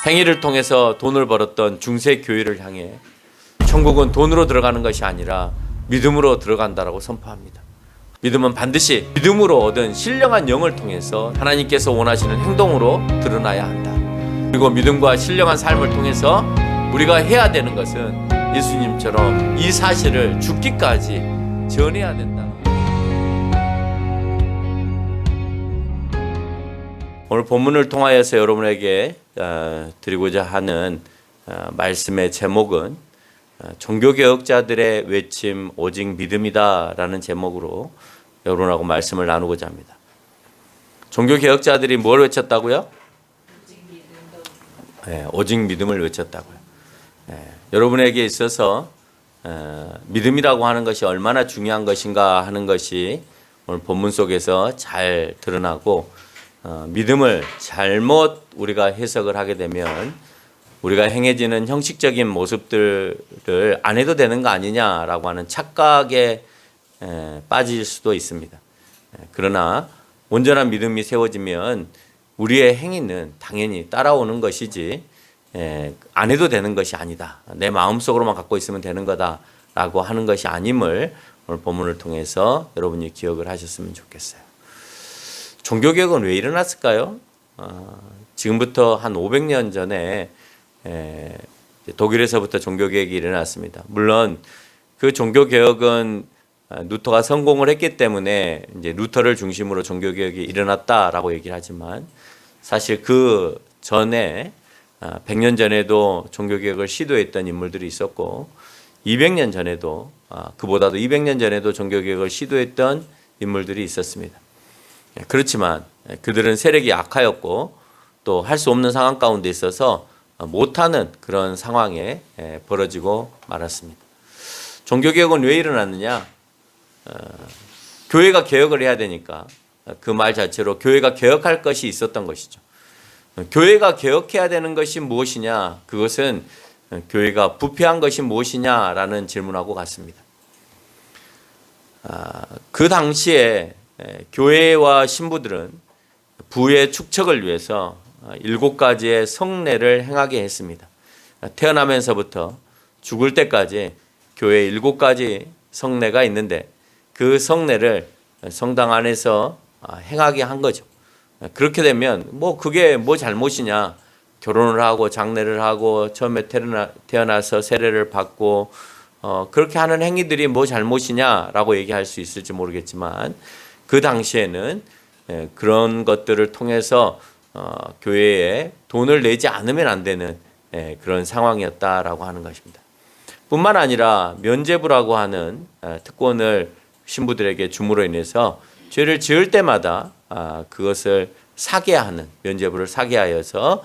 행위를 통해서 돈을 벌었던 중세 교회를 향해 천국은 돈으로 들어가는 것이 아니라 믿음으로 들어간다라고 선포합니다. 믿음은 반드시 믿음으로 얻은 신령한 영을 통해서 하나님께서 원하시는 행동으로 드러나야 한다. 그리고 믿음과 신령한 삶을 통해서 우리가 해야 되는 것은 예수님처럼 이 사실을 죽기까지 전해야 된다. 오늘 본문을 통하여서 여러분에게 드리고자 하는 말씀의 제목은 종교개혁자들의 외침 오직 믿음이다 라는 제목으로 여러분하고 말씀을 나누고자 합니다. 종교개혁자들이 뭘 외쳤다고요? 오직 믿음을 외쳤다고요. 여러분에게 있어서 믿음이라고 하는 것이 얼마나 중요한 것인가 하는 것이 오늘 본문 속에서 잘 드러나고, 믿음을 잘못 우리가 해석을 하게 되면 우리가 행해지는 형식적인 모습들을 안 해도 되는 거 아니냐라고 하는 착각에 빠질 수도 있습니다. 그러나 온전한 믿음이 세워지면 우리의 행위는 당연히 따라오는 것이지 안 해도 되는 것이 아니다. 내 마음속으로만 갖고 있으면 되는 거다라고 하는 것이 아님을 오늘 본문을 통해서 여러분이 기억을 하셨으면 좋겠어요. 종교개혁은 왜 일어났을까요? 지금부터 한 500년 전에 독일에서부터 종교개혁이 일어났습니다. 물론 그 종교개혁은 루터가 성공을 했기 때문에 이제 루터를 중심으로 종교개혁이 일어났다라고 얘기를 하지만, 사실 그 전에 100년 전에도 종교개혁을 시도했던 인물들이 있었고, 200년 전에도 그보다도 200년 전에도 종교개혁을 시도했던 인물들이 있었습니다. 그렇지만 그들은 세력이 약하였고 또 할 수 없는 상황 가운데 있어서 못하는 그런 상황에 벌어지고 말았습니다. 종교개혁은 왜 일어났느냐? 교회가 개혁을 해야 되니까 그 말 자체로 교회가 개혁할 것이 있었던 것이죠. 교회가 개혁해야 되는 것이 무엇이냐? 그것은 교회가 부패한 것이 무엇이냐라는 질문하고 같습니다. 그 당시에 교회와 신부들은 부의 축적을 위해서 7가지의 성례를 행하게 했습니다. 태어나면서부터 죽을 때까지 교회에 7가지 성례가 있는데 그 성례를 성당 안에서 행하게 한 거죠. 그렇게 되면 그게 뭐 잘못이냐? 결혼을 하고 장례를 하고 처음에 태어나서 세례를 받고 그렇게 하는 행위들이 뭐 잘못이냐라고 얘기할 수 있을지 모르겠지만, 그 당시에는 그런 것들을 통해서 교회에 돈을 내지 않으면 안 되는 그런 상황이었다라고 하는 것입니다. 뿐만 아니라 면죄부라고 하는 특권을 신부들에게 줌으로 인해서 죄를 지을 때마다 그것을 사게 하는, 면죄부를 사게 하여서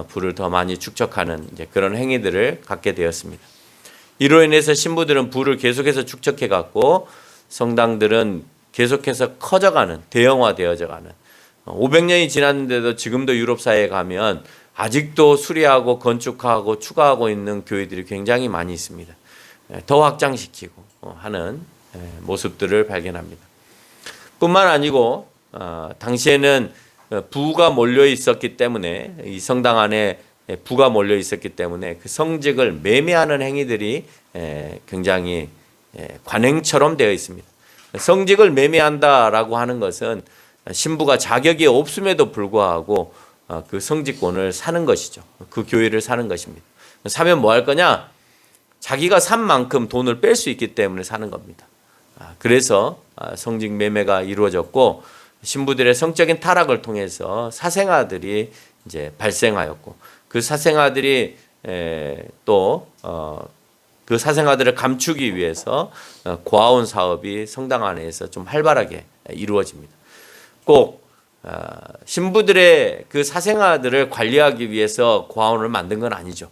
부를 더 많이 축적하는 그런 행위들을 갖게 되었습니다. 이로 인해서 신부들은 부를 계속해서 축적해 갔고, 성당들은 계속해서 커져가는, 대형화되어져가는, 500년이 지났는데도 지금도 유럽 사회에 가면 아직도 수리하고 건축하고 추가하고 있는 교회들이 굉장히 많이 있습니다. 더 확장시키고 하는 모습들을 발견합니다. 뿐만 아니고 당시에는 부가 몰려 있었기 때문에, 이 성당 안에 부가 몰려 있었기 때문에 그 성직을 매매하는 행위들이 굉장히 관행처럼 되어 있습니다. 성직을 매매한다라고 하는 것은 신부가 자격이 없음에도 불구하고 그 성직권을 사는 것이죠. 그 교회를 사는 것입니다. 사면 뭐 할 거냐? 자기가 산 만큼 돈을 뺄 수 있기 때문에 사는 겁니다. 그래서 성직 매매가 이루어졌고, 신부들의 성적인 타락을 통해서 사생아들이 이제 발생하였고, 그 사생아들이 또 그 사생아들을 감추기 위해서 고아원 사업이 성당 안에서 좀 활발하게 이루어집니다. 꼭 신부들의 그 사생아들을 관리하기 위해서 고아원을 만든 건 아니죠.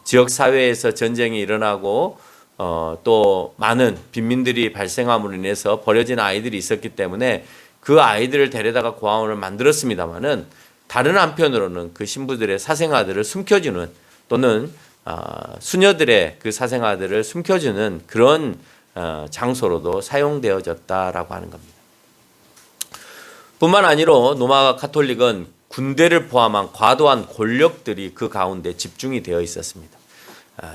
지역 사회에서 전쟁이 일어나고 또 많은 빈민들이 발생함으로 인해서 버려진 아이들이 있었기 때문에 그 아이들을 데려다가 고아원을 만들었습니다마는, 다른 한편으로는 그 신부들의 사생아들을 숨겨주는, 또는 수녀들의 그 사생아들을 숨겨주는 그런 장소로도 사용되어졌다라고 하는 겁니다. 뿐만 아니라 로마 가톨릭은 군대를 포함한 과도한 권력들이 그 가운데 집중이 되어 있었습니다.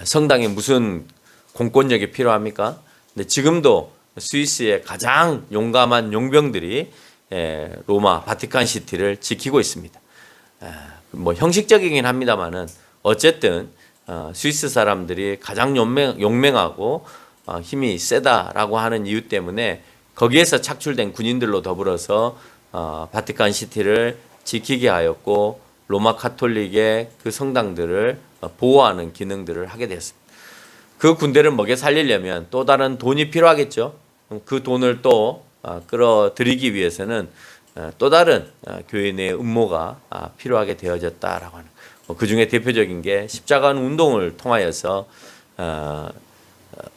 성당에 무슨 공권력이 필요합니까? 근데 지금도 스위스의 가장 용감한 용병들이 로마 바티칸 시티를 지키고 있습니다. 뭐 형식적이긴 합니다만은 어쨌든 스위스 사람들이 가장 용맹하고 힘이 세다라고 하는 이유 때문에 거기에서 착출된 군인들로 더불어서 바티칸 시티를 지키게 하였고 로마 카톨릭의 그 성당들을 보호하는 기능들을 하게 되었습니다. 그 군대를 먹여 살리려면 또 다른 돈이 필요하겠죠. 그 돈을 또 끌어들이기 위해서는 또 다른 교회 내 음모가 필요하게 되어졌다라고 하는. 그 중에 대표적인 게 십자가 운동을 통하여서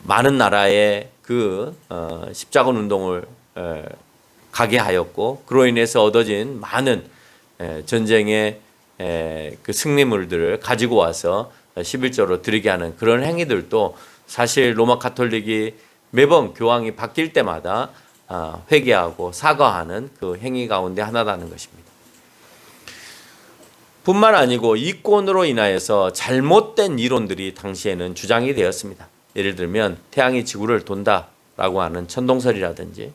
많은 나라의 그 십자가 운동을 가게 하였고 그로 인해서 얻어진 많은 전쟁의 그 승리물들을 가지고 와서 11조로 드리게 하는 그런 행위들도 사실 로마 카톨릭이 매번 교황이 바뀔 때마다 회개하고 사과하는 그 행위 가운데 하나라는 것입니다. 뿐만 아니고 이권으로 인하여서 잘못된 이론들이 당시에는 주장이 되었습니다. 예를 들면 태양이 지구를 돈다라고 하는 천동설이라든지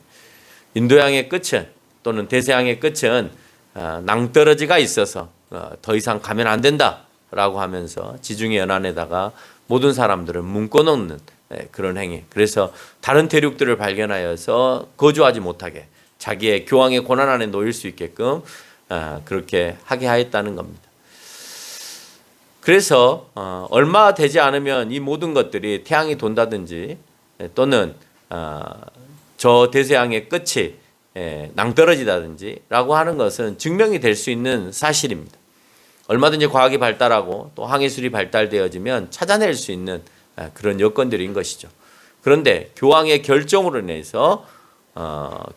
인도양의 끝은 또는 대서양의 끝은 낭떠러지가 있어서 더 이상 가면 안 된다라고 하면서 지중해 연안에다가 모든 사람들을 묶어놓는 그런 행위. 그래서 다른 대륙들을 발견하여서 거주하지 못하게 자기의 교황의 고난 안에 놓일 수 있게끔 그렇게 하게 하였다는 겁니다. 그래서 얼마 되지 않으면 이 모든 것들이 태양이 돈다든지 또는 저 대서양의 끝이 낭떠러지다든지 라고 하는 것은 증명이 될 수 있는 사실입니다. 얼마든지 과학이 발달하고 또 항해술이 발달되어지면 찾아낼 수 있는 그런 여건들인 것이죠. 그런데 교황의 결정으로 인해서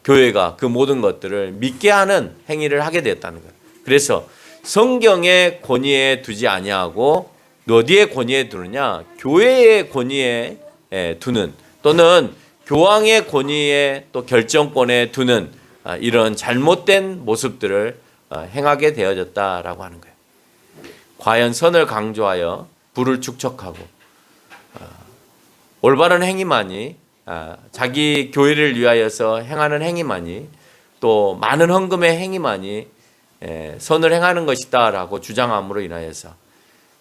교회가 그 모든 것들을 믿게 하는 행위를 하게 되었다는 거예요. 그래서 성경의 권위에 두지 아니하고 어디에 권위에 두느냐? 교회의 권위에 두는 또는 교황의 권위에 또 결정권에 두는 이런 잘못된 모습들을 행하게 되어졌다라고 하는 거예요. 과연 선을 강조하여 부를 축적하고 올바른 행위만이 자기 교회를 위하여서 행하는 행위만이 또 많은 헌금의 행위만이 선을 행하는 것이다 라고 주장함으로 인하여서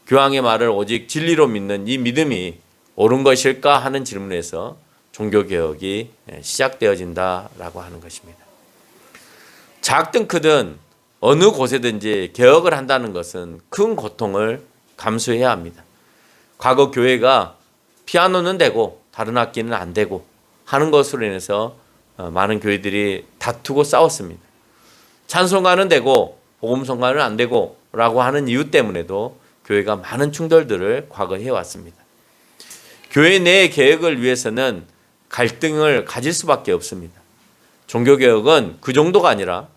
교황의 말을 오직 진리로 믿는 이 믿음이 옳은 것일까 하는 질문에서 종교개혁이 시작되어진다라고 하는 것입니다. 작든 크든 어느 곳에든지 개혁을 한다는 것은 큰 고통을 감수해야 합니다. 과거 교회가 피아노는 되고 다른 악기는 안 되고 하는 것으로 인해서 많은 교회들이 다투고 싸웠습니다. 찬송가는 되고 복음성가는 안 되고 라고 하는 이유 때문에도 교회가 많은 충돌들을 과거에 해왔습니다. 교회 내의 개혁을 위해서는 갈등을 가질 수밖에 없습니다. 종교개혁은 그 정도가 아니라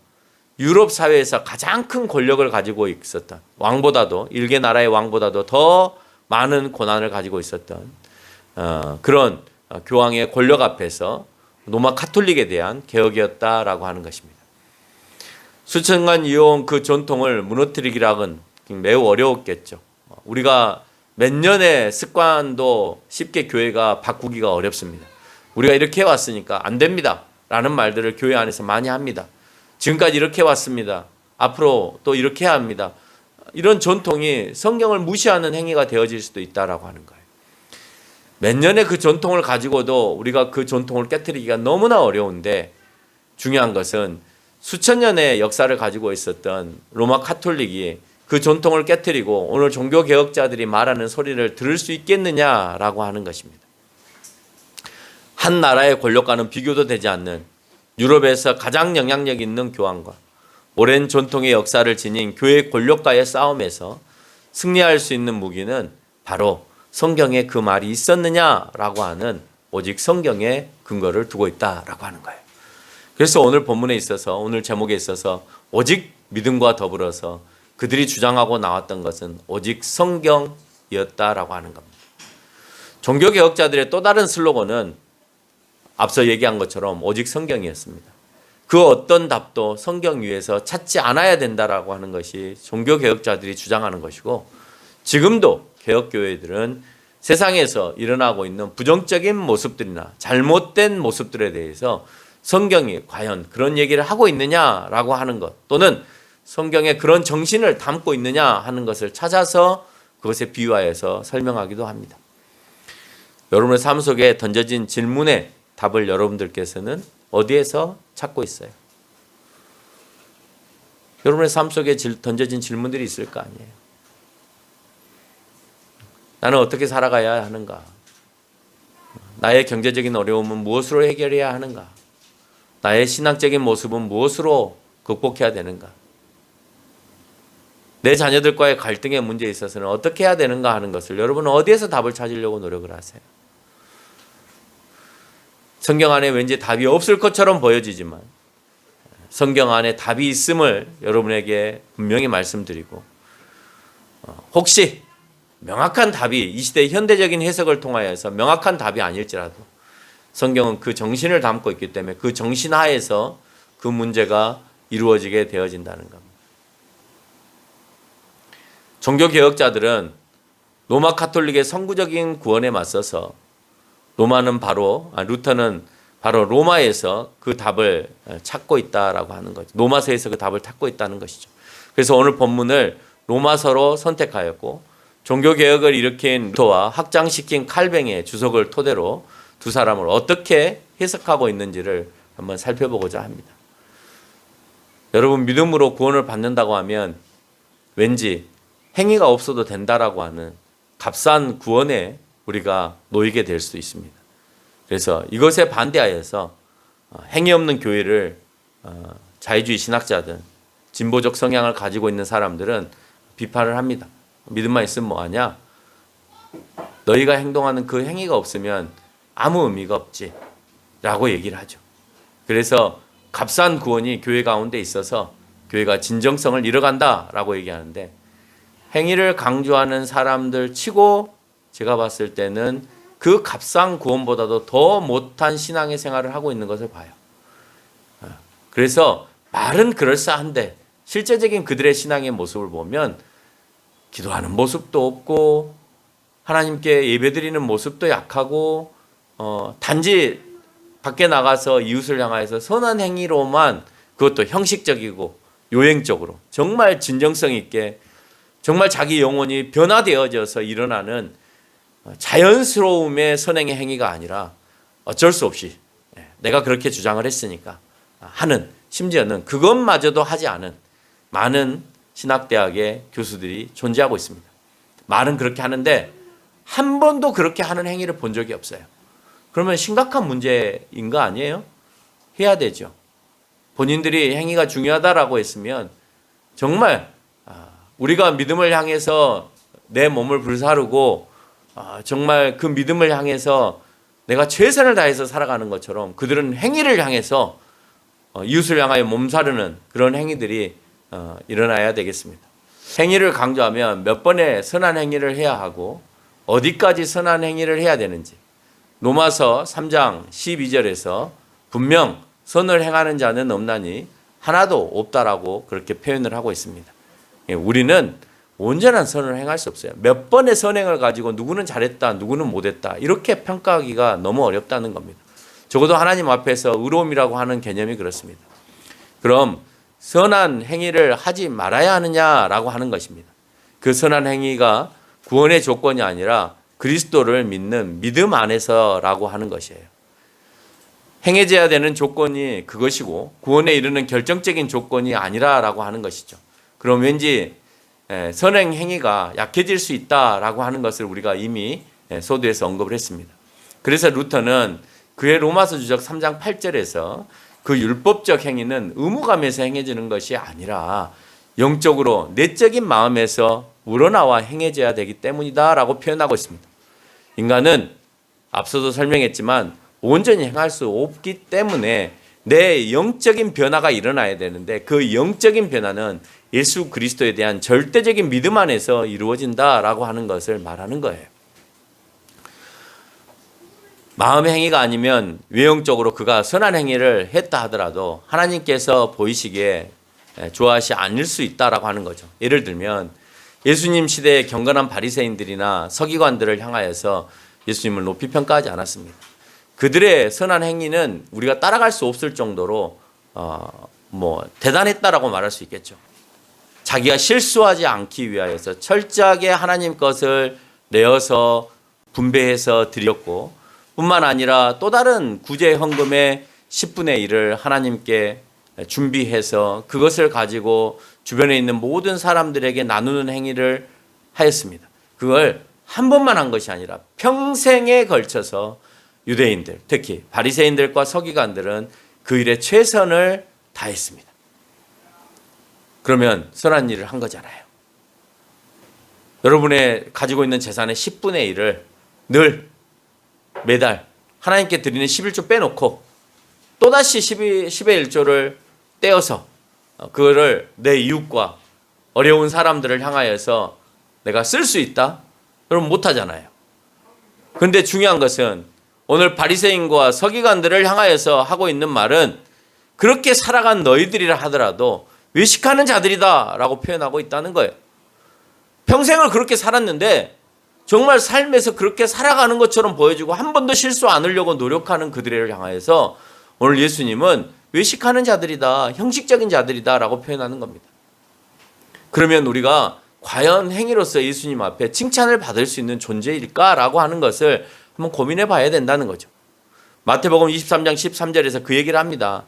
유럽 사회에서 가장 큰 권력을 가지고 있었던 왕보다도 일개 나라의 왕보다도 더 많은 권한을 가지고 있었던 그런 교황의 권력 앞에서 로마 카톨릭에 대한 개혁이었다라고 하는 것입니다. 수천년 이어온 그 전통을 무너뜨리기라고는 매우 어려웠겠죠. 우리가 몇 년의 습관도 쉽게 교회가 바꾸기가 어렵습니다. 우리가 이렇게 해왔으니까 안 됩니다 라는 말들을 교회 안에서 많이 합니다. 지금까지 이렇게 왔습니다. 앞으로 또 이렇게 해야 합니다. 이런 전통이 성경을 무시하는 행위가 되어질 수도 있다라고 하는 거예요. 몇 년의 그 전통을 가지고도 우리가 그 전통을 깨트리기가 너무나 어려운데 중요한 것은 수천 년의 역사를 가지고 있었던 로마 카톨릭이 그 전통을 깨트리고 오늘 종교개혁자들이 말하는 소리를 들을 수 있겠느냐라고 하는 것입니다. 한 나라의 권력과는 비교도 되지 않는 유럽에서 가장 영향력 있는 교황과 오랜 전통의 역사를 지닌 교회 권력과의 싸움에서 승리할 수 있는 무기는 바로 성경에 그 말이 있었느냐라고 하는 오직 성경에 근거를 두고 있다라고 하는 거예요. 그래서 오늘 본문에 있어서 오늘 제목에 있어서 오직 믿음과 더불어서 그들이 주장하고 나왔던 것은 오직 성경이었다라고 하는 겁니다. 종교개혁자들의 또 다른 슬로건은 앞서 얘기한 것처럼 오직 성경이었습니다. 그 어떤 답도 성경 위에서 찾지 않아야 된다라고 하는 것이 종교개혁자들이 주장하는 것이고, 지금도 개혁교회들은 세상에서 일어나고 있는 부정적인 모습들이나 잘못된 모습들에 대해서 성경이 과연 그런 얘기를 하고 있느냐라고 하는 것, 또는 성경에 그런 정신을 담고 있느냐 하는 것을 찾아서 그것에 비유하여서 설명하기도 합니다. 여러분의 삶 속에 던져진 질문의 답을 여러분들께서는 어디에서 찾고 있어요? 여러분의 삶 속에 던져진 질문들이 있을 거 아니에요. 나는 어떻게 살아가야 하는가? 나의 경제적인 어려움은 무엇으로 해결해야 하는가? 나의 신앙적인 모습은 무엇으로 극복해야 되는가? 내 자녀들과의 갈등의 문제에 있어서는 어떻게 해야 되는가 하는 것을 여러분은 어디에서 답을 찾으려고 노력을 하세요? 성경 안에 왠지 답이 없을 것처럼 보여지지만 성경 안에 답이 있음을 여러분에게 분명히 말씀드리고, 혹시 명확한 답이 이 시대의 현대적인 해석을 통하여서 명확한 답이 아닐지라도 성경은 그 정신을 담고 있기 때문에 그 정신 하에서 그 문제가 이루어지게 되어진다는 겁니다. 종교개혁자들은 로마 카톨릭의 선구적인 구원에 맞서서 루터는 바로 로마에서 그 답을 찾고 있다라고 하는 거죠. 로마서에서 그 답을 찾고 있다는 것이죠. 그래서 오늘 본문을 로마서로 선택하였고, 종교개혁을 일으킨 루터와 확장시킨 칼뱅의 주석을 토대로 두 사람을 어떻게 해석하고 있는지를 한번 살펴보고자 합니다. 여러분, 믿음으로 구원을 받는다고 하면 왠지 행위가 없어도 된다라고 하는 값싼 구원에 우리가 놓이게 될 수도 있습니다. 그래서 이것에 반대하여서 행위 없는 교회를 자유주의 신학자들, 진보적 성향을 가지고 있는 사람들은 비판을 합니다. 믿음만 있으면 뭐하냐? 너희가 행동하는 그 행위가 없으면 아무 의미가 없지 라고 얘기를 하죠. 그래서 값싼 구원이 교회 가운데 있어서 교회가 진정성을 잃어간다라고 얘기하는데, 행위를 강조하는 사람들 치고 제가 봤을 때는 그 값싼 구원보다도 더 못한 신앙의 생활을 하고 있는 것을 봐요. 그래서 말은 그럴싸한데 실제적인 그들의 신앙의 모습을 보면 기도하는 모습도 없고 하나님께 예배드리는 모습도 약하고, 단지 밖에 나가서 이웃을 향하여서 선한 행위로만, 그것도 형식적이고 요행적으로 정말 진정성 있게 정말 자기 영혼이 변화되어져서 일어나는 자연스러움의 선행의 행위가 아니라 어쩔 수 없이 내가 그렇게 주장을 했으니까 하는, 심지어는 그것마저도 하지 않은 많은 신학대학의 교수들이 존재하고 있습니다. 말은 그렇게 하는데 한 번도 그렇게 하는 행위를 본 적이 없어요. 그러면 심각한 문제인 거 아니에요? 해야 되죠. 본인들이 행위가 중요하다라고 했으면 정말 우리가 믿음을 향해서 내 몸을 불사르고 정말 그 믿음을 향해서 내가 최선을 다해서 살아가는 것처럼 그들은 행위를 향해서 이웃을 향하여 몸사르는 그런 행위들이 일어나야 되겠습니다. 행위를 강조하면 몇 번의 선한 행위를 해야 하고 어디까지 선한 행위를 해야 되는지, 로마서 3장 12절에서 분명 선을 행하는 자는 없나니 하나도 없다라고 그렇게 표현을 하고 있습니다. 우리는 온전한 선을 행할 수 없어요. 몇 번의 선행을 가지고 누구는 잘했다, 누구는 못했다 이렇게 평가하기가 너무 어렵다는 겁니다. 적어도 하나님 앞에서 의로움이라고 하는 개념이 그렇습니다. 그럼 선한 행위를 하지 말아야 하느냐라고 하는 것입니다. 그 선한 행위가 구원의 조건이 아니라 그리스도를 믿는 믿음 안에서라고 하는 것이에요. 행해져야 되는 조건이 그것이고 구원에 이르는 결정적인 조건이 아니라라고 하는 것이죠. 그럼 왠지 선행 행위가 약해질 수 있다라고 하는 것을 우리가 이미 소두에서 언급을 했습니다. 그래서 루터는 그의 로마서 주적 3장 8절에서 그 율법적 행위는 의무감에서 행해지는 것이 아니라 영적으로 내적인 마음에서 우러나와 행해져야 되기 때문이다라고 표현하고 있습니다. 인간은 앞서도 설명했지만 온전히 행할 수 없기 때문에 내 영적인 변화가 일어나야 되는데 그 영적인 변화는 예수 그리스도에 대한 절대적인 믿음 안에서 이루어진다라고 하는 것을 말하는 거예요. 마음의 행위가 아니면 외형적으로 그가 선한 행위를 했다 하더라도 하나님께서 보이시기에 좋아하시 않을 수 있다라고 하는 거죠. 예를 들면 예수님 시대의 경건한 바리새인들이나 서기관들을 향하여서 예수님을 높이 평가하지 않았습니다. 그들의 선한 행위는 우리가 따라갈 수 없을 정도로 대단했다라고 말할 수 있겠죠. 자기가 실수하지 않기 위하여서 철저하게 하나님 것을 내어서 분배해서 드렸고 뿐만 아니라 또 다른 구제 헌금의 10분의 1을 하나님께 준비해서 그것을 가지고 주변에 있는 모든 사람들에게 나누는 행위를 하였습니다. 그걸 한 번만 한 것이 아니라 평생에 걸쳐서 유대인들, 특히 바리새인들과 서기관들은 그 일에 최선을 다했습니다. 그러면 선한 일을 한 거잖아요. 여러분의 가지고 있는 재산의 10분의 1을 늘 매달 하나님께 드리는 11조 빼놓고 또다시 10의 1조를 떼어서 그거를 내 이웃과 어려운 사람들을 향하여서 내가 쓸 수 있다? 그럼 못하잖아요. 그런데 중요한 것은 오늘 바리새인과 서기관들을 향하여서 하고 있는 말은 그렇게 살아간 너희들이라 하더라도 외식하는 자들이다 라고 표현하고 있다는 거예요. 평생을 그렇게 살았는데 정말 삶에서 그렇게 살아가는 것처럼 보여주고 한 번도 실수 않으려고 노력하는 그들을 향하여서 오늘 예수님은 외식하는 자들이다, 형식적인 자들이다 라고 표현하는 겁니다. 그러면 우리가 과연 행위로서 예수님 앞에 칭찬을 받을 수 있는 존재일까라고 하는 것을 한번 고민해 봐야 된다는 거죠. 마태복음 23장 13절에서 그 얘기를 합니다.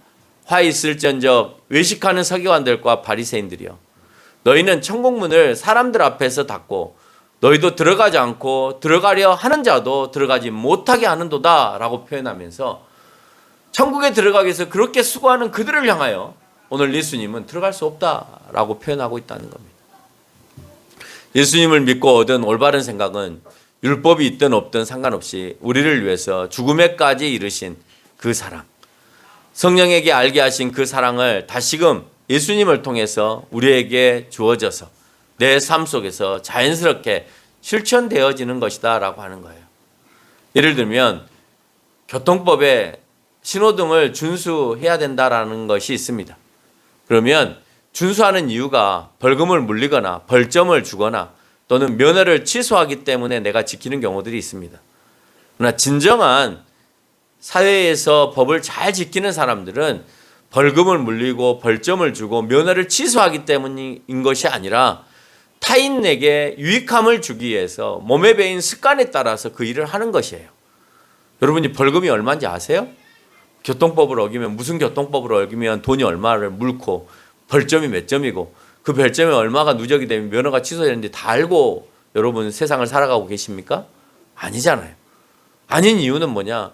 화 있을전적 외식하는 서기관들과 바리새인들이여, 너희는 천국문을 사람들 앞에서 닫고 너희도 들어가지 않고 들어가려 하는 자도 들어가지 못하게 하는도다 라고 표현하면서 천국에 들어가기 위해서 그렇게 수고하는 그들을 향하여 오늘 예수님은 들어갈 수 없다라고 표현하고 있다는 겁니다. 예수님을 믿고 얻은 올바른 생각은 율법이 있든 없든 상관없이 우리를 위해서 죽음에까지 이르신 그 사랑, 성령에게 알게 하신 그 사랑을 다시금 예수님을 통해서 우리에게 주어져서 내 삶 속에서 자연스럽게 실천되어지는 것이다 라고 하는 거예요. 예를 들면 교통법에 신호등을 준수해야 된다라는 것이 있습니다. 그러면 준수하는 이유가 벌금을 물리거나 벌점을 주거나 또는 면허를 취소하기 때문에 내가 지키는 경우들이 있습니다. 그러나 진정한 사회에서 법을 잘 지키는 사람들은 벌금을 물리고 벌점을 주고 면허를 취소하기 때문인 것이 아니라 타인에게 유익함을 주기 위해서 몸에 배인 습관에 따라서 그 일을 하는 것이에요. 여러분이 벌금이 얼마인지 아세요? 교통법을 어기면, 무슨 교통법을 어기면 돈이 얼마를 물고 벌점이 몇 점이고 그 별점에 얼마가 누적이 되면 면허가 취소되는데 다 알고 여러분 세상을 살아가고 계십니까? 아니잖아요. 아닌 이유는 뭐냐?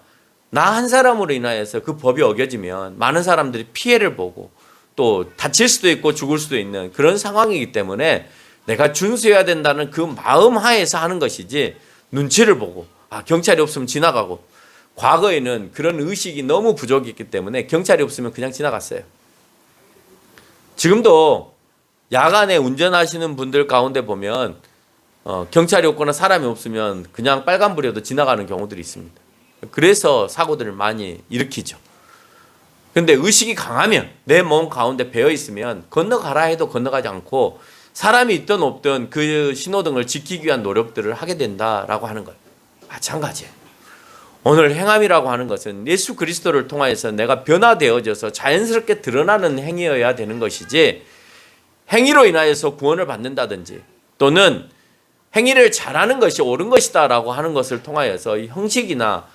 나 한 사람으로 인하여서 그 법이 어겨지면 많은 사람들이 피해를 보고 또 다칠 수도 있고 죽을 수도 있는 그런 상황이기 때문에 내가 준수해야 된다는 그 마음 하에서 하는 것이지 눈치를 보고 경찰이 없으면 지나가고, 과거에는 그런 의식이 너무 부족했기 때문에 경찰이 없으면 그냥 지나갔어요. 지금도 야간에 운전하시는 분들 가운데 보면 경찰이 없거나 사람이 없으면 그냥 빨간불이어도 지나가는 경우들이 있습니다. 그래서 사고들을 많이 일으키죠. 그런데 의식이 강하면, 내 몸 가운데 배어 있으면 건너가라 해도 건너가지 않고 사람이 있든 없든 그 신호등을 지키기 위한 노력들을 하게 된다라고 하는 거예요. 마찬가지예요. 오늘 행함이라고 하는 것은 예수 그리스도를 통하여서 내가 변화되어져서 자연스럽게 드러나는 행위여야 되는 것이지, 행위로 인하여서 구원을 받는다든지 또는 행위를 잘하는 것이 옳은 것이다 라고 하는 것을 통하여서 형식이나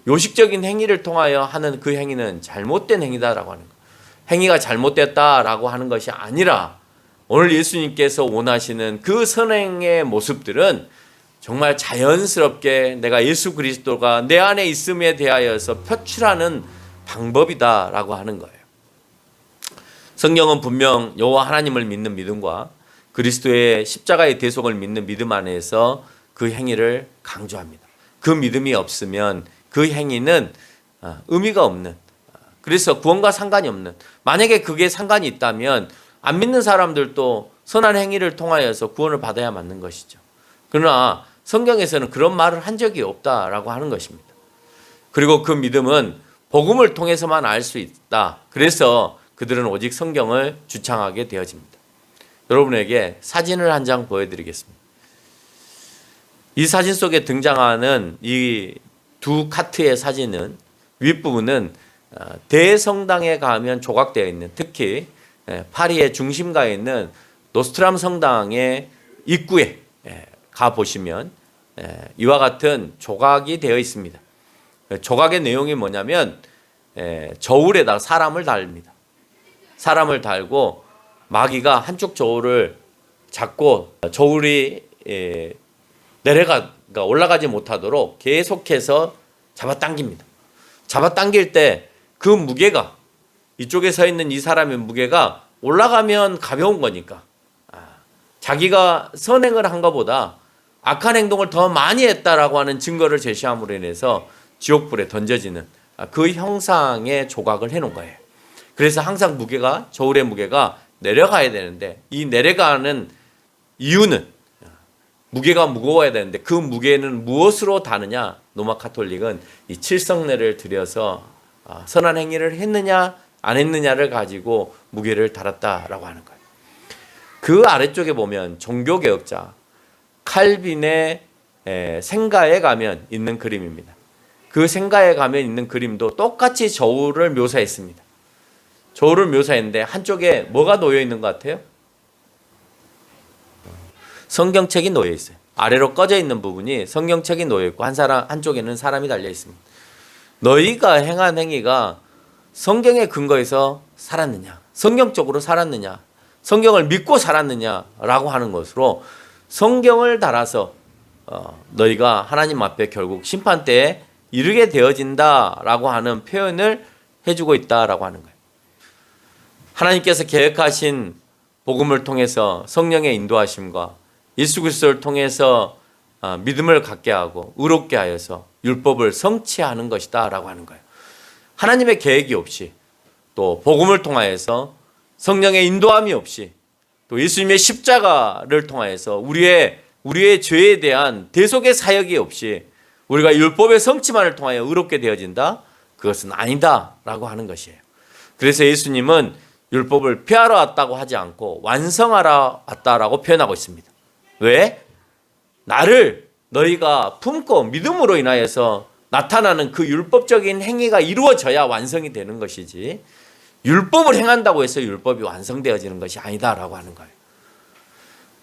요식적인 행위를 통하여 하는 그 행위는 잘못된 행위다라고 하는 거예요. 행위가 잘못됐다라고 하는 것이 아니라 오늘 예수님께서 원하시는 그 선행의 모습들은 정말 자연스럽게 내가 예수 그리스도가 내 안에 있음에 대하여서 표출하는 방법이다라고 하는 거예요. 성경은 분명 여호와 하나님을 믿는 믿음과 그리스도의 십자가의 대속을 믿는 믿음 안에서 그 행위를 강조합니다. 그 믿음이 없으면 그 행위는 의미가 없는, 그래서 구원과 상관이 없는, 만약에 그게 상관이 있다면 안 믿는 사람들도 선한 행위를 통하여서 구원을 받아야 맞는 것이죠. 그러나 성경에서는 그런 말을 한 적이 없다라고 하는 것입니다. 그리고 그 믿음은 복음을 통해서만 알 수 있다. 그래서 그들은 오직 성경을 주창하게 되어집니다. 여러분에게 사진을 한 장 보여드리겠습니다. 이 사진 속에 등장하는 이 두 카트의 사진은 윗부분은 대성당에 가면 조각되어 있는, 특히 파리의 중심가에 있는 노스트람 성당의 입구에 가 보시면 이와 같은 조각이 되어 있습니다. 조각의 내용이 뭐냐면 저울에다가 사람을 달립니다. 사람을 달고 마귀가 한쪽 저울을 잡고 저울이 올라가지 못하도록 계속해서 잡아당깁니다. 잡아당길 때 그 무게가, 이쪽에 서 있는 이 사람의 무게가 올라가면 가벼운 거니까 자기가 선행을 한 것보다 악한 행동을 더 많이 했다라고 하는 증거를 제시함으로 인해서 지옥불에 던져지는 그 형상의 조각을 해놓은 거예요. 그래서 항상 무게가, 저울의 무게가 내려가야 되는데, 이 내려가는 이유는 무게가 무거워야 되는데 그 무게는 무엇으로 다느냐? 로마 카톨릭은 이 칠성례를 드려서 선한 행위를 했느냐 안 했느냐를 가지고 무게를 달았다라고 하는 거예요. 그 아래쪽에 보면 종교개혁자 칼빈의 생가에 가면 있는 그림입니다. 그 생가에 가면 있는 그림도 똑같이 저울을 묘사했습니다. 저울을 묘사했는데 한쪽에 뭐가 놓여 있는 것 같아요? 성경책이 놓여 있어요. 아래로 꺼져 있는 부분이 성경책이 놓여 있고 한쪽에는 사람이 달려 있습니다. 너희가 행한 행위가 성경의 근거에서 살았느냐, 성경적으로 살았느냐, 성경을 믿고 살았느냐라고 하는 것으로 성경을 달아서 너희가 하나님 앞에 결국 심판대에 이르게 되어진다라고 하는 표현을 해주고 있다라고 하는 거예요. 하나님께서 계획하신 복음을 통해서 성령의 인도하심과 예수 그리스도를 통해서 믿음을 갖게 하고 의롭게 하여서 율법을 성취하는 것이다 라고 하는 거예요. 하나님의 계획이 없이, 또 복음을 통하여서 성령의 인도함이 없이, 또 예수님의 십자가를 통하여서 우리의 죄에 대한 대속의 사역이 없이 우리가 율법의 성취만을 통하여 의롭게 되어진다? 그것은 아니다 라고 하는 것이에요. 그래서 예수님은 율법을 폐하러 왔다고 하지 않고 완성하러 왔다라고 표현하고 있습니다. 왜? 나를 너희가 품고 믿음으로 인하여서 나타나는 그 율법적인 행위가 이루어져야 완성이 되는 것이지, 율법을 행한다고 해서 율법이 완성되어지는 것이 아니다라고 하는 거예요.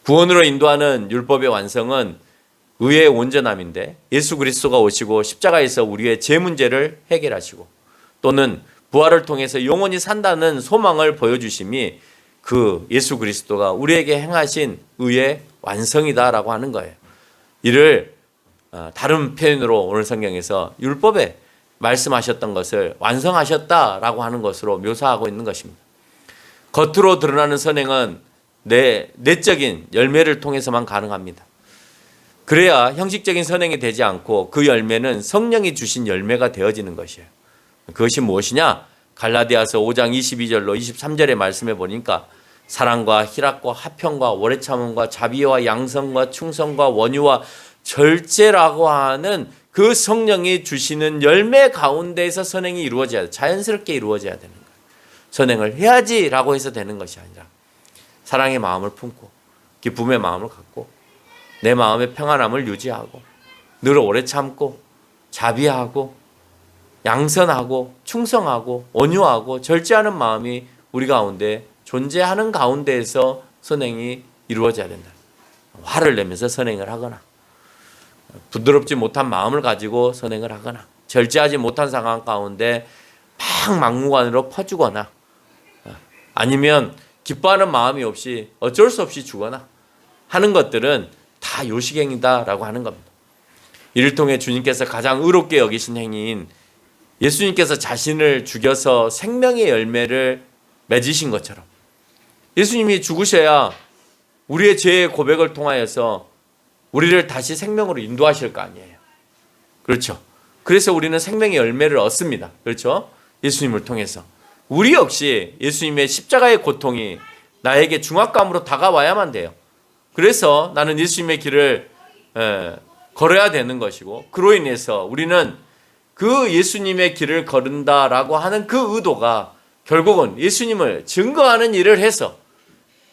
구원으로 인도하는 율법의 완성은 의의 온전함인데, 예수 그리스도가 오시고 십자가에서 우리의 죄 문제를 해결하시고 또는 부활을 통해서 영원히 산다는 소망을 보여주심이 그 예수 그리스도가 우리에게 행하신 의의 완성이다라고 하는 거예요. 이를 다른 표현으로 오늘 성경에서 율법에 말씀하셨던 것을 완성하셨다라고 하는 것으로 묘사하고 있는 것입니다. 겉으로 드러나는 선행은 내적인 열매를 통해서만 가능합니다. 그래야 형식적인 선행이 되지 않고 그 열매는 성령이 주신 열매가 되어지는 것이에요. 그것이 무엇이냐? 갈라디아서 5장 22절로 23절의 말씀에 보니까 사랑과 희락과 화평과 오래 참음과 자비와 양성과 충성과 원유와 절제라고 하는 그 성령이 주시는 열매 가운데에서 선행이 이루어져야 돼. 자연스럽게 이루어져야 되는 거예요. 선행을 해야지라고 해서 되는 것이 아니라 사랑의 마음을 품고 기쁨의 마음을 갖고 내 마음의 평안함을 유지하고 늘 오래 참고 자비하고 양선하고 충성하고 온유하고 절제하는 마음이 우리 가운데 존재하는 가운데에서 선행이 이루어져야 된다. 화를 내면서 선행을 하거나 부드럽지 못한 마음을 가지고 선행을 하거나 절제하지 못한 상황 가운데 막 막무가내로 퍼주거나 아니면 기뻐하는 마음이 없이 어쩔 수 없이 주거나 하는 것들은 다 요식행위다라고 하는 겁니다. 이를 통해 주님께서 가장 의롭게 여기신 행위인 예수님께서 자신을 죽여서 생명의 열매를 맺으신 것처럼 예수님이 죽으셔야 우리의 죄의 고백을 통하여서 우리를 다시 생명으로 인도하실 거 아니에요. 그렇죠. 그래서 우리는 생명의 열매를 얻습니다. 그렇죠. 예수님을 통해서 우리 역시 예수님의 십자가의 고통이 나에게 중압감으로 다가와야만 돼요. 그래서 나는 예수님의 길을 걸어야 되는 것이고 그로 인해서 우리는 그 예수님의 길을 걸은다라고 하는 그 의도가 결국은 예수님을 증거하는 일을 해서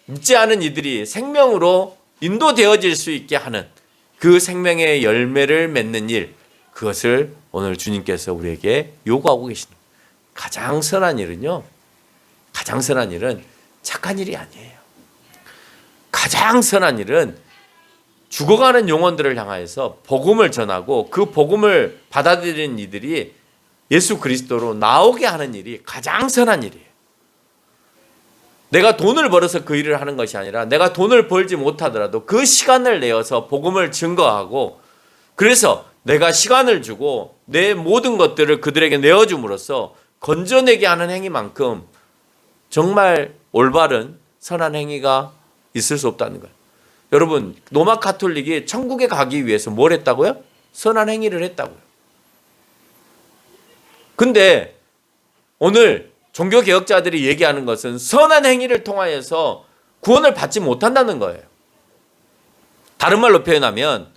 믿지 않은 이들이 생명으로 인도되어질 수 있게 하는 그 생명의 열매를 맺는 일, 그것을 오늘 주님께서 우리에게 요구하고 계십니다. 가장 선한 일은요, 가장 선한 일은 착한 일이 아니에요. 가장 선한 일은 죽어가는 영혼들을 향하여서 복음을 전하고 그 복음을 받아들이는 이들이 예수 그리스도로 나오게 하는 일이 가장 선한 일이에요. 내가 돈을 벌어서 그 일을 하는 것이 아니라 내가 돈을 벌지 못하더라도 그 시간을 내어서 복음을 증거하고, 그래서 내가 시간을 주고 내 모든 것들을 그들에게 내어줌으로써 건져내게 하는 행위만큼 정말 올바른 선한 행위가 있을 수 없다는 거예요. 여러분, 로마 가톨릭이 천국에 가기 위해서 뭘 했다고요? 선한 행위를 했다고요. 근데 오늘 종교개혁자들이 얘기하는 것은 선한 행위를 통하여서 구원을 받지 못한다는 거예요. 다른 말로 표현하면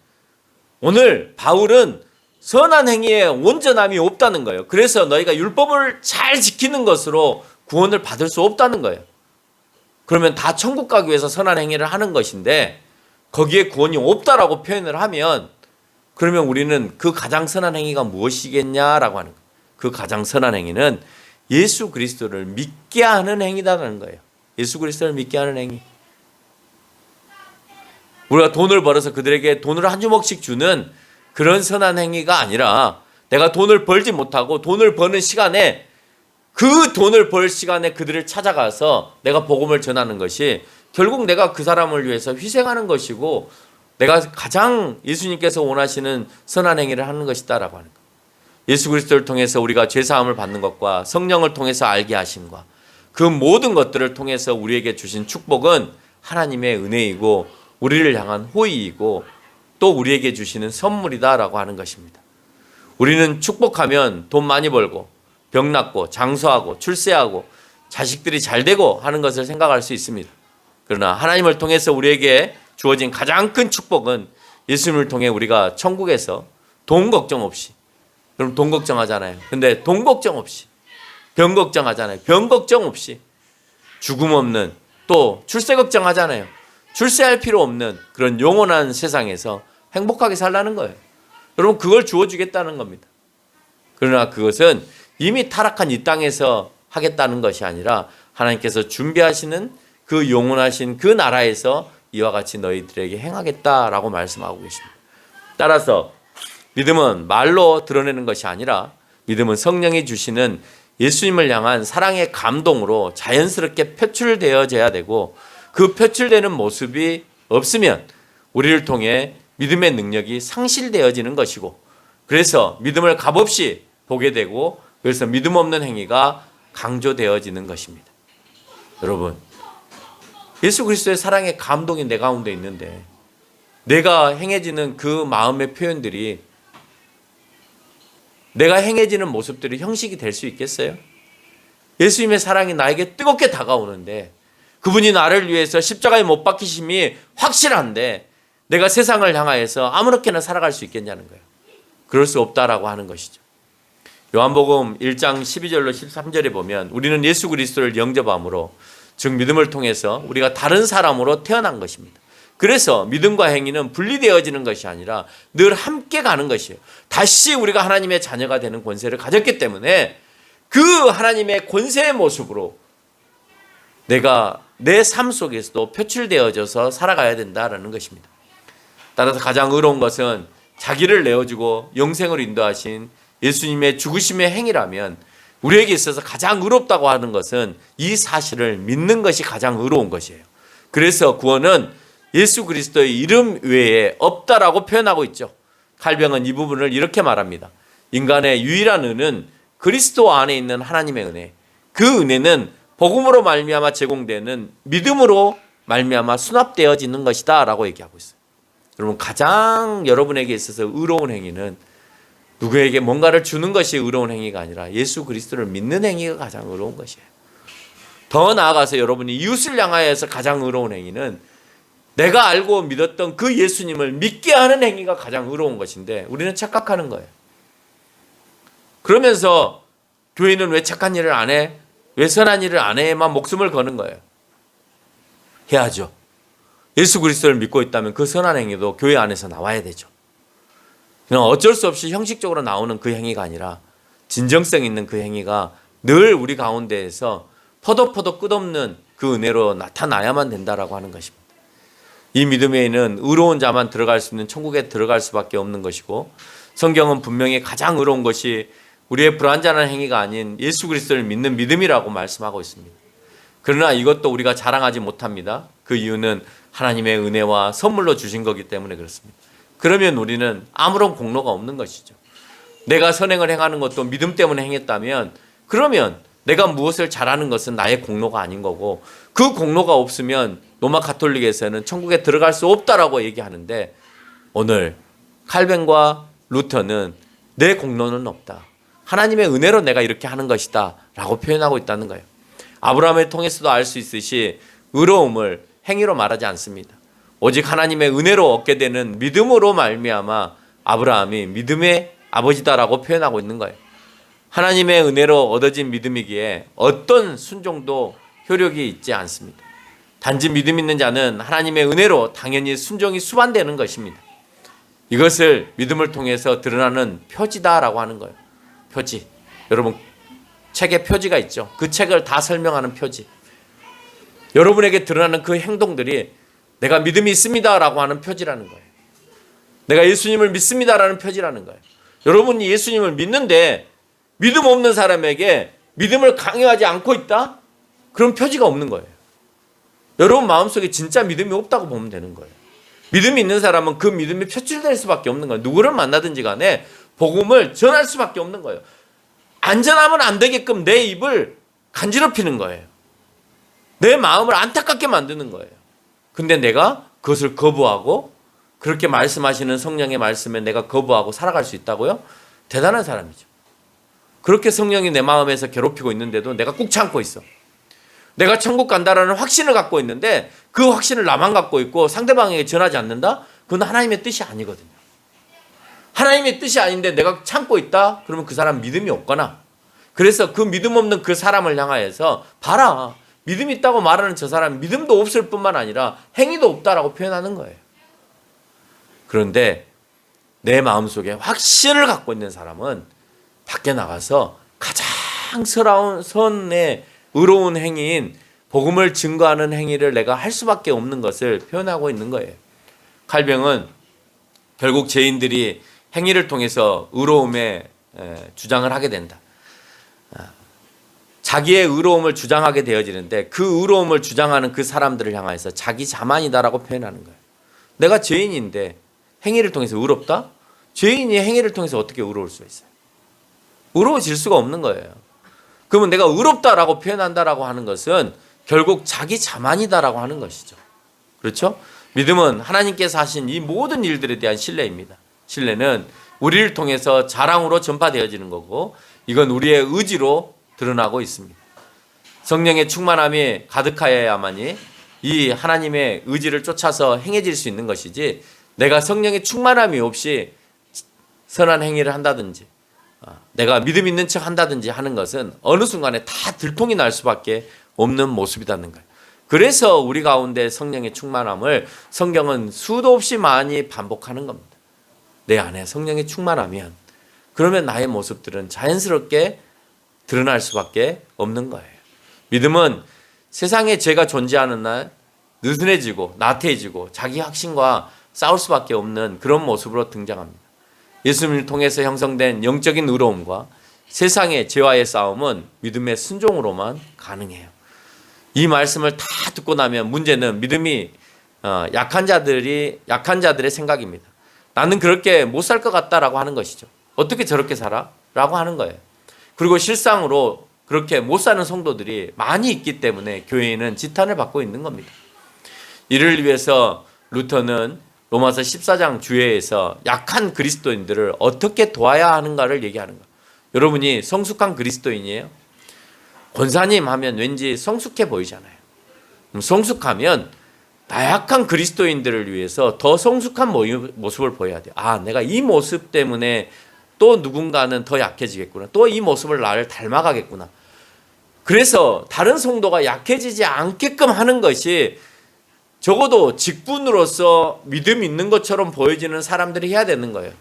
오늘 바울은 선한 행위에 온전함이 없다는 거예요. 그래서 너희가 율법을 잘 지키는 것으로 구원을 받을 수 없다는 거예요. 그러면 다 천국 가기 위해서 선한 행위를 하는 것인데 거기에 구원이 없다라고 표현을 하면, 그러면 우리는 그 가장 선한 행위가 무엇이겠냐라고 하는 거예요. 그 가장 선한 행위는 예수 그리스도를 믿게 하는 행위다라는 거예요. 예수 그리스도를 믿게 하는 행위. 우리가 돈을 벌어서 그들에게 돈을 한 주먹씩 주는 그런 선한 행위가 아니라, 내가 돈을 벌지 못하고 돈을 버는 시간에 그 돈을 벌 시간에 그들을 찾아가서 내가 복음을 전하는 것이 결국 내가 그 사람을 위해서 희생하는 것이고, 내가 가장 예수님께서 원하시는 선한 행위를 하는 것이다라고 하는 거예요. 예수 그리스도를 통해서 우리가 죄사함을 받는 것과 성령을 통해서 알게 하심과 그 모든 것들을 통해서 우리에게 주신 축복은 하나님의 은혜이고 우리를 향한 호의이고 또 우리에게 주시는 선물이다라고 하는 것입니다. 우리는 축복하면 돈 많이 벌고 병 낫고 장수하고 출세하고 자식들이 잘 되고 하는 것을 생각할 수 있습니다. 그러나 하나님을 통해서 우리에게 주어진 가장 큰 축복은 예수님을 통해 우리가 천국에서 돈 걱정 없이, 그럼 돈 걱정하잖아요. 근데 돈 걱정 없이, 병 걱정하잖아요. 병 걱정 없이, 죽음 없는, 또 출세 걱정하잖아요. 출세할 필요 없는 그런 영원한 세상에서 행복하게 살라는 거예요. 여러분, 그걸 주어주겠다는 겁니다. 그러나 그것은 이미 타락한 이 땅에서 하겠다는 것이 아니라 하나님께서 준비하시는 그 영원하신 그 나라에서 이와 같이 너희들에게 행하겠다라고 말씀하고 계십니다. 따라서 믿음은 말로 드러내는 것이 아니라 믿음은 성령이 주시는 예수님을 향한 사랑의 감동으로 자연스럽게 표출되어져야 되고, 그 표출되는 모습이 없으면 우리를 통해 믿음의 능력이 상실되어지는 것이고, 그래서 믿음을 값없이 보게 되고, 그래서 믿음 없는 행위가 강조되어지는 것입니다. 여러분, 예수 그리스도의 사랑의 감동이 내 가운데 있는데 내가 행해지는 그 마음의 표현들이, 내가 행해지는 모습들이 형식이 될 수 있겠어요? 예수님의 사랑이 나에게 뜨겁게 다가오는데 그분이 나를 위해서 십자가에 못 박히심이 확실한데 내가 세상을 향하여서 아무렇게나 살아갈 수 있겠냐는 거예요. 그럴 수 없다라고 하는 것이죠. 요한복음 1장 12절로 13절에 보면 우리는 예수 그리스도를 영접함으로, 즉 믿음을 통해서 우리가 다른 사람으로 태어난 것입니다. 그래서 믿음과 행위는 분리되어지는 것이 아니라 늘 함께 가는 것이에요. 다시 우리가 하나님의 자녀가 되는 권세를 가졌기 때문에 그 하나님의 권세의 모습으로 내가 내 삶 속에서도 표출되어져서 살아가야 된다라는 것입니다. 따라서 가장 의로운 것은 자기를 내어주고 영생으로 인도하신 예수님의 죽으심의 행위라면, 우리에게 있어서 가장 의롭다고 하는 것은 이 사실을 믿는 것이 가장 의로운 것이에요. 그래서 구원은 예수 그리스도의 이름 외에 없다라고 표현하고 있죠. 칼뱅은 이 부분을 이렇게 말합니다. 인간의 유일한 은은 그리스도 안에 있는 하나님의 은혜, 그 은혜는 복음으로 말미암아 제공되는 믿음으로 말미암아 수납되어지는 것이다 라고 얘기하고 있어요. 여러분, 가장 여러분에게 있어서 의로운 행위는 누구에게 뭔가를 주는 것이 의로운 행위가 아니라 예수 그리스도를 믿는 행위가 가장 의로운 것이에요. 더 나아가서 여러분이 이웃을 향하여서 가장 의로운 행위는 내가 알고 믿었던 그 예수님을 믿게 하는 행위가 가장 의로운 것인데 우리는 착각하는 거예요. 그러면서 교회는 왜 착한 일을 안 해? 왜 선한 일을 안 해만 목숨을 거는 거예요. 해야죠. 예수 그리스도를 믿고 있다면 그 선한 행위도 교회 안에서 나와야 되죠. 그냥 어쩔 수 없이 형식적으로 나오는 그 행위가 아니라 진정성 있는 그 행위가 늘 우리 가운데에서 퍼덕퍼덕 끝없는 그 은혜로 나타나야만 된다라고 하는 것입니다. 이 믿음에는 의로운 자만 들어갈 수 있는 천국에 들어갈 수밖에 없는 것이고, 성경은 분명히 가장 의로운 것이 우리의 불완전한 행위가 아닌 예수 그리스도를 믿는 믿음이라고 말씀하고 있습니다. 그러나 이것도 우리가 자랑하지 못합니다. 그 이유는 하나님의 은혜와 선물로 주신 거기 때문에 그렇습니다. 그러면 우리는 아무런 공로가 없는 것이죠. 내가 선행을 행하는 것도 믿음 때문에 행했다면, 그러면 내가 무엇을 잘하는 것은 나의 공로가 아닌 거고, 그 공로가 없으면 로마 가톨릭에서는 천국에 들어갈 수 없다라고 얘기하는데, 오늘 칼뱅과 루터는 내 공로는 없다, 하나님의 은혜로 내가 이렇게 하는 것이다 라고 표현하고 있다는 거예요. 아브라함을 통해서도 알 수 있듯이 의로움을 행위로 말하지 않습니다. 오직 하나님의 은혜로 얻게 되는 믿음으로 말미암아 아브라함이 믿음의 아버지다라고 표현하고 있는 거예요. 하나님의 은혜로 얻어진 믿음이기에 어떤 순종도 효력이 있지 않습니다. 단지 믿음 있는 자는 하나님의 은혜로 당연히 순종이 수반되는 것입니다. 이것을 믿음을 통해서 드러나는 표지다라고 하는 거예요. 표지. 여러분, 책에 표지가 있죠. 그 책을 다 설명하는 표지. 여러분에게 드러나는 그 행동들이 내가 믿음이 있습니다라고 하는 표지라는 거예요. 내가 예수님을 믿습니다라는 표지라는 거예요. 여러분이 예수님을 믿는데 믿음 없는 사람에게 믿음을 강요하지 않고 있다? 그런 표지가 없는 거예요. 여러분 마음속에 진짜 믿음이 없다고 보면 되는 거예요. 믿음이 있는 사람은 그 믿음이 표출될 수밖에 없는 거예요. 누구를 만나든지 간에 복음을 전할 수밖에 없는 거예요. 안전하면 안 되게끔 내 입을 간지럽히는 거예요. 내 마음을 안타깝게 만드는 거예요. 근데 내가 그것을 거부하고 그렇게 말씀하시는 성령의 말씀에 내가 거부하고 살아갈 수 있다고요? 대단한 사람이죠. 그렇게 성령이 내 마음에서 괴롭히고 있는데도 내가 꾹 참고 있어. 내가 천국 간다라는 확신을 갖고 있는데 그 확신을 나만 갖고 있고 상대방에게 전하지 않는다? 그건 하나님의 뜻이 아니거든요. 하나님의 뜻이 아닌데 내가 참고 있다? 그러면 그 사람 믿음이 없거나, 그래서 그 믿음 없는 그 사람을 향하여서 봐라, 믿음이 있다고 말하는 저 사람 믿음도 없을 뿐만 아니라 행위도 없다라고 표현하는 거예요. 그런데 내 마음속에 확신을 갖고 있는 사람은 밖에 나가서 가장 선의 의로운 행위인 복음을 증거하는 행위를 내가 할 수밖에 없는 것을 표현하고 있는 거예요. 칼뱅은 결국 죄인들이 행위를 통해서 의로움에 주장을 하게 된다. 자기의 의로움을 주장하게 되어지는데 그 의로움을 주장하는 그 사람들을 향해서 자기 자만이다라고 표현하는 거예요. 내가 죄인인데 행위를 통해서 의롭다? 죄인이 행위를 통해서 어떻게 의로울 수 있어요? 의로워질 수가 없는 거예요. 그러면 내가 의롭다라고 표현한다라고 하는 것은 결국 자기 자만이다라고 하는 것이죠. 그렇죠? 믿음은 하나님께서 하신 이 모든 일들에 대한 신뢰입니다. 신뢰는 우리를 통해서 자랑으로 전파되어지는 거고, 이건 우리의 의지로 드러나고 있습니다. 성령의 충만함이 가득하여야만이 이 하나님의 의지를 쫓아서 행해질 수 있는 것이지, 내가 성령의 충만함이 없이 선한 행위를 한다든지 내가 믿음 있는 척 한다든지 하는 것은 어느 순간에 다 들통이 날 수밖에 없는 모습이라는 거예요. 그래서 우리 가운데 성령의 충만함을 성경은 수도 없이 많이 반복하는 겁니다. 내 안에 성령의 충만하면 그러면 나의 모습들은 자연스럽게 드러날 수밖에 없는 거예요. 믿음은 세상에 죄가 존재하는 날 느슨해지고 나태해지고 자기 확신과 싸울 수밖에 없는 그런 모습으로 등장합니다. 예수님을 통해서 형성된 영적인 의로움과 세상의 죄와의 싸움은 믿음의 순종으로만 가능해요. 이 말씀을 다 듣고 나면 문제는 믿음이 약한 자들의 생각입니다. 나는 그렇게 못 살 것 같다라고 하는 것이죠. 어떻게 저렇게 살아? 라고 하는 거예요. 그리고 실상으로 그렇게 못 사는 성도들이 많이 있기 때문에 교회에는 지탄을 받고 있는 겁니다. 이를 위해서 루터는 로마서 14장 주회에서 약한 그리스도인들을 어떻게 도와야 하는가를 얘기하는 거예요. 여러분이 성숙한 그리스도인이에요? 권사님 하면 왠지 성숙해 보이잖아요. 성숙하면 나약한 그리스도인들을 위해서 더 성숙한 모습을 보여야 돼요. 아, 내가 이 모습 때문에 또 누군가는 더 약해지겠구나. 또 이 모습을 나를 닮아가겠구나. 그래서 다른 성도가 약해지지 않게끔 하는 것이 적어도 직분으로서 믿음 있는 것처럼 보여지는 사람들이 해야 되는 거예요.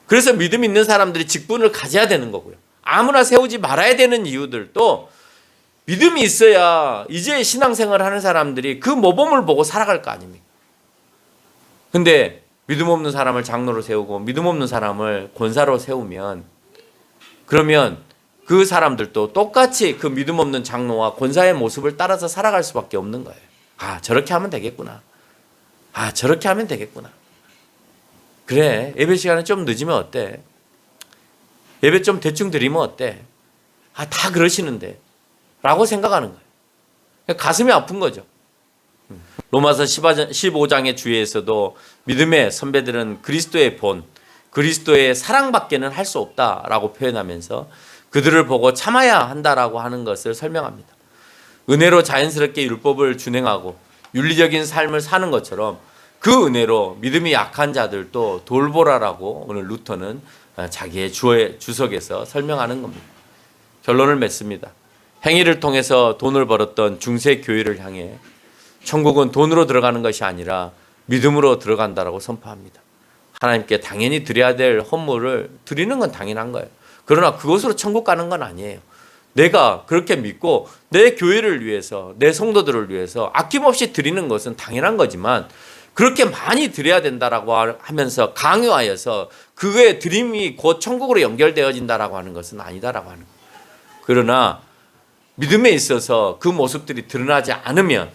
그래서 믿음 있는 사람들이 직분을 가져야 되는 거고요. 아무나 세우지 말아야 되는 이유들도 믿음이 있어야 이제 신앙생활을 하는 사람들이 그 모범을 보고 살아갈 거 아닙니까? 근데 믿음 없는 사람을 장로로 세우고 믿음 없는 사람을 권사로 세우면 그러면 그 사람들도 똑같이 그 믿음 없는 장로와 권사의 모습을 따라서 살아갈 수밖에 없는 거예요. 아, 저렇게 하면 되겠구나. 아, 저렇게 하면 되겠구나. 그래, 예배 시간에 좀 늦으면 어때? 예배 좀 대충 드리면 어때? 아, 다 그러시는데 라고 생각하는 거예요. 가슴이 아픈 거죠. 로마서 15장의 주의에서도 믿음의 선배들은 그리스도의 본, 그리스도의 사랑밖에는 할 수 없다라고 표현하면서 그들을 보고 참아야 한다라고 하는 것을 설명합니다. 은혜로 자연스럽게 율법을 준행하고 윤리적인 삶을 사는 것처럼 그 은혜로 믿음이 약한 자들도 돌보라라고 오늘 루터는 자기의 주석에서 설명하는 겁니다. 결론을 맺습니다. 행위를 통해서 돈을 벌었던 중세 교회를 향해 천국은 돈으로 들어가는 것이 아니라 믿음으로 들어간다라고 선포합니다. 하나님께 당연히 드려야 될 헌물을 드리는 건 당연한 거예요. 그러나 그것으로 천국 가는 건 아니에요. 내가 그렇게 믿고 내 교회를 위해서, 내 성도들을 위해서 아낌없이 드리는 것은 당연한 거지만 그렇게 많이 드려야 된다라고 하면서 강요하여서 그의 드림이 곧 천국으로 연결되어진다라고 하는 것은 아니다라고 하는 거예요. 그러나 믿음에 있어서 그 모습들이 드러나지 않으면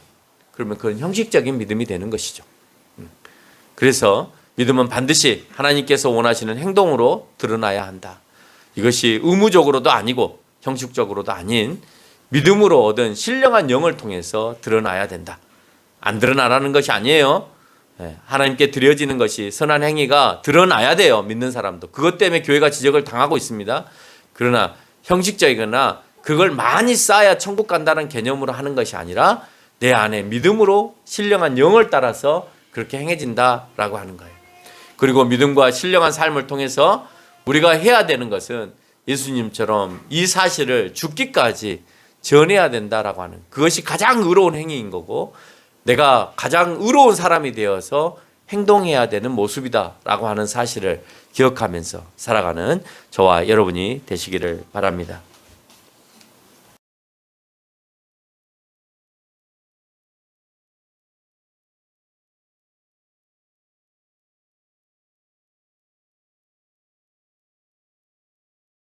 그러면 그건 형식적인 믿음이 되는 것이죠. 그래서 믿음은 반드시 하나님께서 원하시는 행동으로 드러나야 한다. 이것이 의무적으로도 아니고 형식적으로도 아닌 믿음으로 얻은 신령한 영을 통해서 드러나야 된다. 안 드러나라는 것이 아니에요. 하나님께 드려지는 것이 선한 행위가 드러나야 돼요. 믿는 사람도. 그것 때문에 교회가 지적을 당하고 있습니다. 그러나 형식적이거나 그걸 많이 쌓아야 천국 간다는 개념으로 하는 것이 아니라 내 안에 믿음으로 신령한 영을 따라서 그렇게 행해진다라고 하는 거예요. 그리고 믿음과 신령한 삶을 통해서 우리가 해야 되는 것은 예수님처럼 이 사실을 죽기까지 전해야 된다라고 하는 그것이 가장 의로운 행위인 거고 내가 가장 의로운 사람이 되어서 행동해야 되는 모습이다라고 하는 사실을 기억하면서 살아가는 저와 여러분이 되시기를 바랍니다.